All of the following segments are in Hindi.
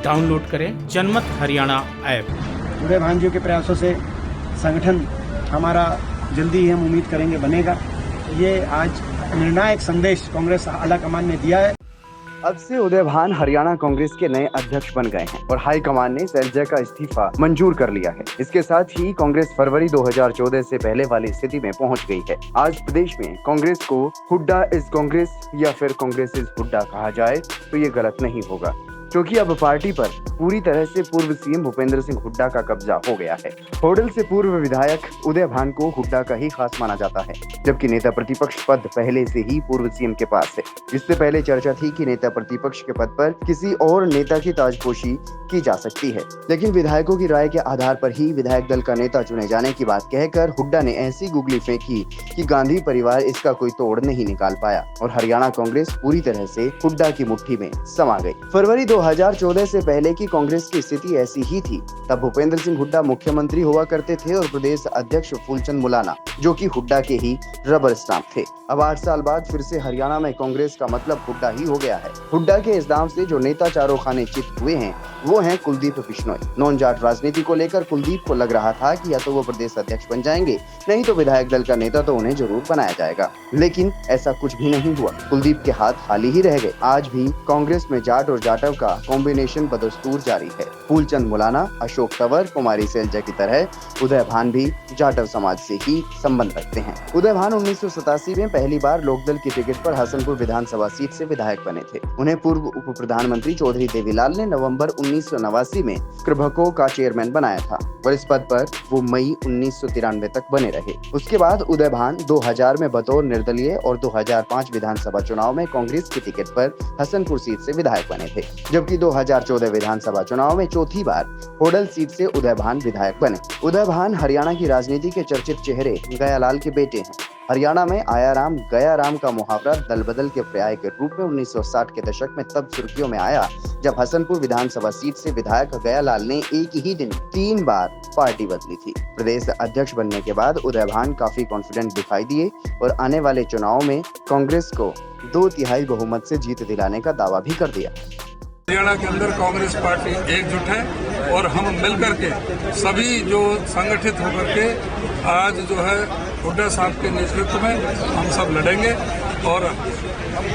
डाउनलोड करें जनमत हरियाणा ऐप। उदय भान जी के प्रयासों से संगठन हमारा जल्दी ही हम उम्मीद करेंगे बनेगा। ये आज निर्णायक संदेश कांग्रेस आला कमान ने दिया है। अब से उदय भान हरियाणा कांग्रेस के नए अध्यक्ष बन गए हैं और हाईकमान ने शैलजा का इस्तीफा मंजूर कर लिया है। इसके साथ ही कांग्रेस फरवरी 2014 से पहले वाली स्थिति में पहुंच गई है। आज प्रदेश में कांग्रेस को हुड्डा इज कांग्रेस या फिर कांग्रेस इज हुड्डा कहा जाए तो ये गलत नहीं होगा, क्योंकि अब पार्टी पर पूरी तरह से पूर्व सीएम भूपेंद्र सिंह हुड्डा का कब्जा हो गया है। होडल से पूर्व विधायक उदय भान को हुड्डा का ही खास माना जाता है, जबकि नेता प्रतिपक्ष पद पहले से ही पूर्व सीएम के पास है। इससे पहले चर्चा थी कि नेता प्रतिपक्ष के पद पर किसी और नेता की ताजपोशी की जा सकती है, लेकिन विधायकों की राय के आधार पर ही विधायक दल का नेता चुने जाने की बात कहकर हुड्डा ने ऐसी गुगली फेंकी कि गांधी परिवार इसका कोई तोड़ नहीं निकाल पाया और हरियाणा कांग्रेस पूरी तरह से हुड्डा की मुट्ठी में समा गई। फरवरी 2014 से पहले की कांग्रेस की स्थिति ऐसी ही थी। तब भूपेंद्र सिंह हुड्डा मुख्यमंत्री हुआ करते थे और प्रदेश अध्यक्ष फूलचंद मुलाना, जो कि हुड्डा के ही रबर स्टाम्प थे। अब 8 साल बाद फिर से हरियाणा में कांग्रेस का मतलब हुड्डा ही हो गया है। हुड्डा के इस नाम से जो नेता चारों खाने चित हुए हैं वो हैं कुलदीप बिश्नोई। नॉन जाट राजनीति को लेकर कुलदीप को लग रहा था कि या तो वो प्रदेश अध्यक्ष बन जाएंगे, नहीं तो विधायक दल का नेता तो उन्हें जरूर बनाया जाएगा, लेकिन ऐसा कुछ भी नहीं हुआ। कुलदीप के हाथ खाली ही रह गए। आज भी कांग्रेस में जाट और जाटव का कॉम्बिनेशन बदस्तूर जारी है। फूलचंद मुलाना, अशोक तंवर, कुमारी शैलजा की तरह उदय भान भी जाटव समाज से ही संबंध रखते हैं। उदय भान 1987 में पहली बार लोकदल की टिकट पर हसनपुर विधानसभा सीट से विधायक बने थे। उन्हें पूर्व उप प्रधानमंत्री चौधरी देवीलाल ने नवंबर 1989 में कृभको का चेयरमैन बनाया था और इस पद पर वो मई 1993 तक बने रहे। उसके बाद उदय भान 2000 में बतौर निर्दलीय और 2005 विधानसभा चुनाव में कांग्रेस की टिकट पर हसनपुर सीट से विधायक बने थे, जबकि 2014 विधानसभा चुनाव में चौथी बार होडल सीट से उदय भान विधायक बने। उदय भान हरियाणा की राजनीति के चर्चित चेहरे गयालाल के बेटे हैं। हरियाणा में आया राम गया राम का मुहावरा दल बदल के पर्याय के रूप में 1960 के दशक में तब सुर्खियों में आया जब हसनपुर विधानसभा सीट से विधायक गयालाल ने एक ही दिन 3 बार पार्टी बदली थी। प्रदेश अध्यक्ष बनने के बाद उदय भान काफी कॉन्फिडेंट दिखाई दिए और आने वाले चुनाव में कांग्रेस को 2/3 बहुमत से जीत दिलाने का दावा भी कर दिया। हरियाणा के अंदर कांग्रेस पार्टी एकजुट है और हम मिलकर के सभी जो संगठित होकर के आज जो है हुड्डा साहब के नेतृत्व में हम सब लड़ेंगे और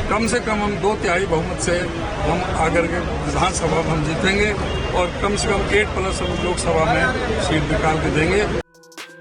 कम से कम हम 2/3 बहुमत से हम आकर के विधानसभा में हम जीतेंगे और कम से कम 8+ हम लोकसभा में सीट निकाल के देंगे।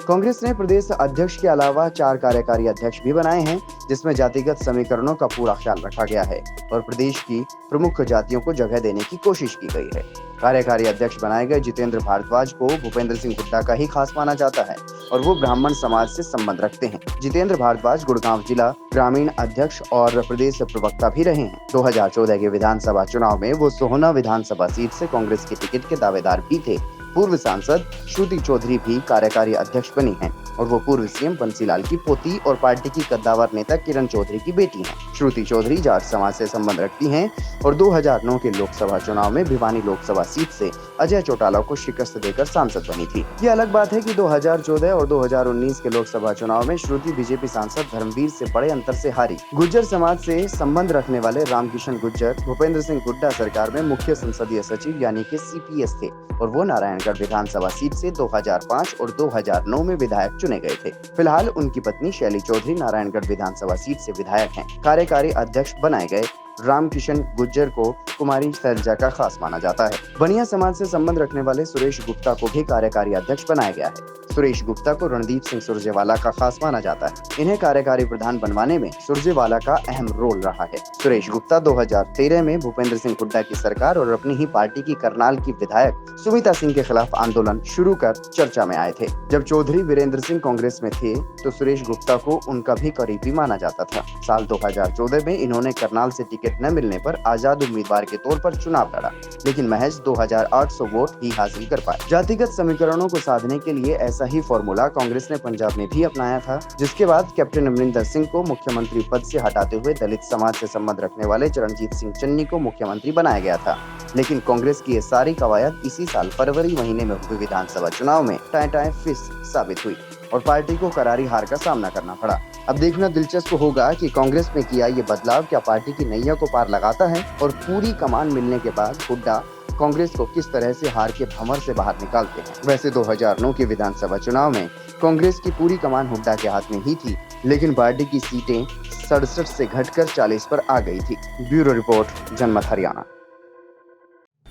कांग्रेस ने प्रदेश अध्यक्ष के अलावा 4 कार्यकारी अध्यक्ष भी बनाए हैं, जिसमें जातिगत समीकरणों का पूरा ख्याल रखा गया है और प्रदेश की प्रमुख जातियों को जगह देने की कोशिश की गई है। कार्यकारी अध्यक्ष बनाए गए जितेंद्र भारद्वाज को भूपेंद्र सिंह हुड्डा का ही खास माना जाता है और वो ब्राह्मण समाज से संबंध रखते हैं। जितेंद्र भारद्वाज गुड़गांव जिला ग्रामीण अध्यक्ष और प्रदेश प्रवक्ता भी रहे हैं। 2014 के विधानसभा चुनाव में वो सोहना विधानसभा सीट से कांग्रेस की टिकट के दावेदार भी थे। पूर्व सांसद श्रुति चौधरी भी कार्यकारी अध्यक्ष बनी हैं और वो पूर्व सीएम बंसीलाल की पोती और पार्टी की कद्दावर नेता किरण चौधरी की बेटी हैं। श्रुति चौधरी जाट समाज से संबंध रखती हैं और 2009 के लोकसभा चुनाव में भिवानी लोकसभा सीट से अजय चौटाला को शिकस्त देकर सांसद बनी थी। ये अलग बात है कि 2014 और 2019 के लोकसभा चुनाव में श्रुति बीजेपी सांसद धर्मवीर से बड़े अंतर से हारी। गुज्जर समाज से संबंध रखने वाले रामकिशन गुज्जर भूपेंद्र सिंह हुड्डा सरकार में मुख्य संसदीय सचिव यानी कि CPS थे और वो नारायणगढ़ विधानसभा सीट से 2005 और 2009 में विधायक चुने गए थे। फिलहाल उनकी पत्नी शैली चौधरी नारायणगढ़ विधानसभा सीट से विधायक हैं। कार्यकारी अध्यक्ष बनाए गए रामकिशन गुज्जर को कुमारी शैलजा का खास माना जाता है। बनिया समाज से संबंध रखने वाले सुरेश गुप्ता को भी कार्यकारी अध्यक्ष बनाया गया है। सुरेश गुप्ता को रणदीप सिंह सुरजेवाला का खास माना जाता है। इन्हें कार्यकारी प्रधान बनवाने में सुरजेवाला का अहम रोल रहा है। सुरेश गुप्ता 2013 में भूपेंद्र सिंह हुड्डा की सरकार और अपनी ही पार्टी की करनाल की विधायक सुमिता सिंह के खिलाफ आंदोलन शुरू कर चर्चा में आए थे। जब चौधरी वीरेंद्र सिंह कांग्रेस में थे तो सुरेश गुप्ता को उनका भी करीबी माना जाता था। साल 2014 में इन्होंने करनाल से टिकट न मिलने पर आजाद उम्मीदवार के तौर पर चुनाव लड़ा, लेकिन महज 2800 वोट ही हासिल कर पाए। जातिगत समीकरणों को साधने के लिए ऐसा ही फॉर्मूला कांग्रेस ने पंजाब में भी अपनाया था, जिसके बाद कैप्टन अमरिंदर सिंह को मुख्यमंत्री पद से हटाते हुए दलित समाज से संबंध रखने वाले चरणजीत सिंह चन्नी को मुख्यमंत्री बनाया गया था। लेकिन कांग्रेस की ये सारी कवायद इसी साल फरवरी महीने में हुए विधानसभा चुनाव में टाएं फिस साबित हुई और पार्टी को करारी हार का सामना करना पड़ा। अब देखना दिलचस्प होगा कि कांग्रेस में किया ये बदलाव क्या पार्टी की नैया को पार लगाता है और पूरी कमान मिलने के बाद हुड्डा कांग्रेस को किस तरह से हार के भंवर से बाहर निकालते हैं। वैसे 2009 के विधानसभा चुनाव में कांग्रेस की पूरी कमान हुड्डा के हाथ में ही थी, लेकिन पार्टी की सीटें 67 से घटकर 40 पर आ गई थी। ब्यूरो रिपोर्ट, जनमत हरियाणा।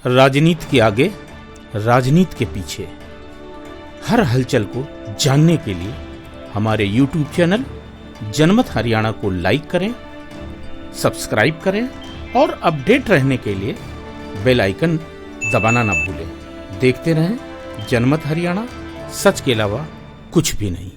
राजनीति के आगे, राजनीति के पीछे, हर हलचल को जानने के लिए हमारे YouTube चैनल जनमत हरियाणा को लाइक करें, सब्सक्राइब करें और अपडेट रहने के लिए बेल आइकन दबाना ना भूलें। देखते रहें जनमत हरियाणा, सच के अलावा कुछ भी नहीं।